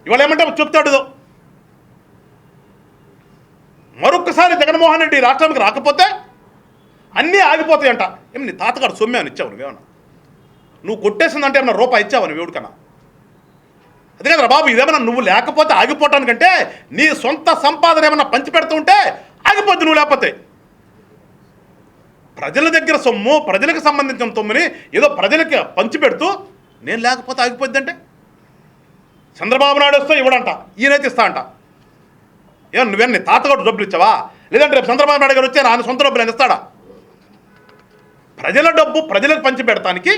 ఇవాళ ఏమంటే చెప్తాడు. మరొకసారి జగన్మోహన్ రెడ్డి రాష్ట్రానికి రాకపోతే అన్నీ ఆగిపోతాయంట. నీ తాతగారు సొమ్మే అని ఇచ్చావు నువ్వేమన్నా? నువ్వు కొట్టేసిందంటే ఏమన్నా రూపాయి ఇచ్చావు నువ్వు ఎవరికన్నా? అదే కదా బాబు, ఇదేమన్నా నువ్వు లేకపోతే ఆగిపోవటానికంటే నీ సొంత సంపాదన ఏమన్నా పంచిపెడుతూ ఉంటే ఆగిపోద్ది. నువ్వు లేకపోతే ప్రజల దగ్గర సొమ్ము, ప్రజలకు సంబంధించిన సొమ్ముని ఏదో ప్రజలకి పంచిపెడుతూ నేను లేకపోతే ఆగిపోద్ది అంటే చంద్రబాబు నాయుడు వస్తే ఇవ్వడంట, ఈయనైతే ఇస్తా అంట. ఏమన్నా నువ్వేనా తాతగాడు డబ్బులు ఇచ్చావా? లేదంటే రేపు చంద్రబాబు నాయుడు గారు వచ్చి ఆయన సొంత డబ్బులు ఆయన ఇస్తాడా? ప్రజల డబ్బు ప్రజలకు పంచి పెడతానికి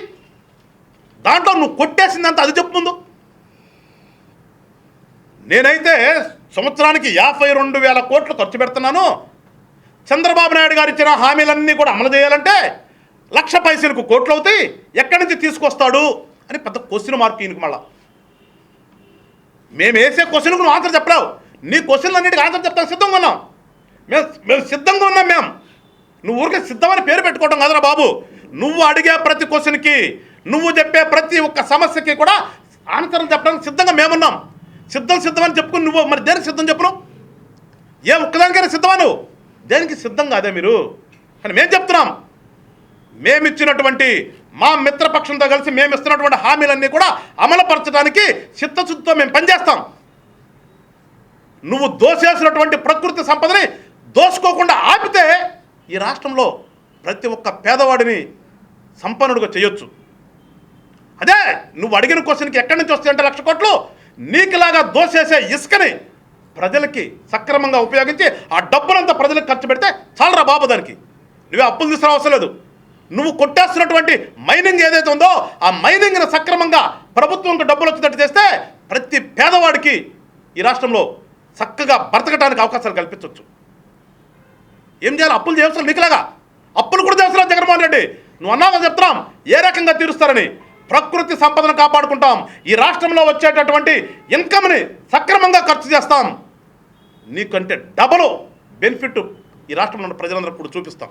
దాంట్లో నువ్వు కొట్టేసిందంత అది చెప్పు ముందు. నేనైతే సంవత్సరానికి 52,000 కోట్లు ఖర్చు పెడుతున్నాను. చంద్రబాబు నాయుడు గారు ఇచ్చిన హామీలన్నీ కూడా అమలు చేయాలంటే 1,00,000 పైసలకు కోట్లు అవుతాయి, ఎక్కడి నుంచి తీసుకొస్తాడు అని పెద్ద క్వశ్చన్ మార్క్ ఈయనకు. మళ్ళా మేము వేసే క్వశ్చన్కు నువ్వు ఆన్సర్ చెప్పలేవు. నీ క్వశ్చన్లన్నిటికీ ఆన్సర్ చెప్తాను సిద్ధంగా ఉన్నాం. మేము సిద్ధంగా ఉన్నాం. నువ్వు ఊరికే సిద్ధమని పేరు పెట్టుకోవడం కదరా బాబు. నువ్వు అడిగే ప్రతి క్వశ్చన్కి, నువ్వు చెప్పే ప్రతి ఒక్క సమస్యకి కూడా ఆన్సర్లు చెప్పడానికి సిద్ధంగా మేమున్నాం. సిద్ధమని చెప్పుకుని నువ్వు మరి దేనికి సిద్ధం చెప్పను? ఏ ఒక్కదానికైనా సిద్ధమా? నువ్వు దేనికి సిద్ధం కాదే మీరు? కానీ మేము చెప్తున్నాం, మేమిచ్చినటువంటి మా మిత్రపక్షంతో కలిసి మేము ఇస్తున్నటువంటి హామీలన్నీ కూడా అమలుపరచడానికి చిత్తశుద్ధితో మేము పనిచేస్తాం. నువ్వు దోసేసినటువంటి ప్రకృతి సంపదని దోసుకోకుండా ఆపితే ఈ రాష్ట్రంలో ప్రతి ఒక్క పేదవాడిని సంపన్నుడిగా చేయొచ్చు. అదే నువ్వు అడిగిన క్వశ్చన్కి ఎక్కడి నుంచి వస్తాయంటే 1,00,000 కోట్లు నీకులాగా దోసేసే ఇసుకని ప్రజలకి సక్రమంగా ఉపయోగించి ఆ డబ్బులంతా ప్రజలకు ఖర్చు పెడితే చాలరా బాబు. దానికి నువ్వే అప్పులు తీసుకురా అవసరం లేదు. నువ్వు కొట్టేస్తున్నటువంటి మైనింగ్ ఏదైతే ఉందో ఆ మైనింగ్ని సక్రమంగా ప్రభుత్వంకి డబ్బులు వచ్చేటట్టు చేస్తే ప్రతి పేదవాడికి ఈ రాష్ట్రంలో చక్కగా బ్రతకడానికి అవకాశాలు కల్పించవచ్చు. ఏం చేయాలి? అప్పులు చేయవసరం నీకులాగా. అప్పులు కూడా చేస్తున్నారు జగన్మోహన్ రెడ్డి. నువ్వు అన్నావు చెప్తున్నాం ఏ రకంగా తీరుస్తారని. ప్రకృతి సంపదను కాపాడుకుంటాం, ఈ రాష్ట్రంలో వచ్చేటటువంటి ఇన్కమ్ని సక్రమంగా ఖర్చు చేస్తాం, నీకంటే డబల్ బెనిఫిట్ ఈ రాష్ట్రంలో ఉన్న ప్రజలందరూ కూడా చూపిస్తాం.